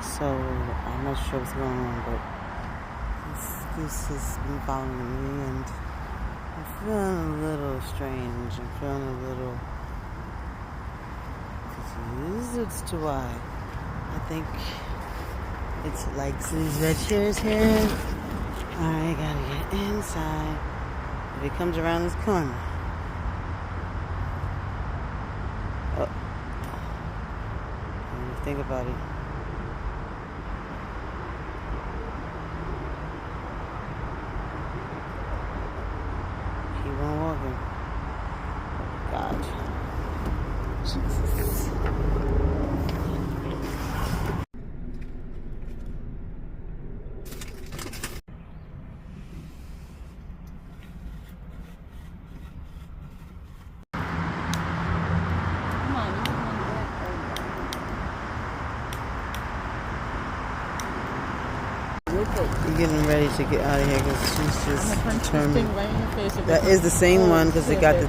So I'm not sure what's going on, but this goose has been following me, and I'm feeling a little strange. I'm feeling a little confused as to why. I think it's like these red chairs here. I gotta get inside. If it comes around this corner. Oh. What do you think about it? Keep on walking. God. Jesus. You're getting ready to get out of here because she's just determined. That is the same one because they got the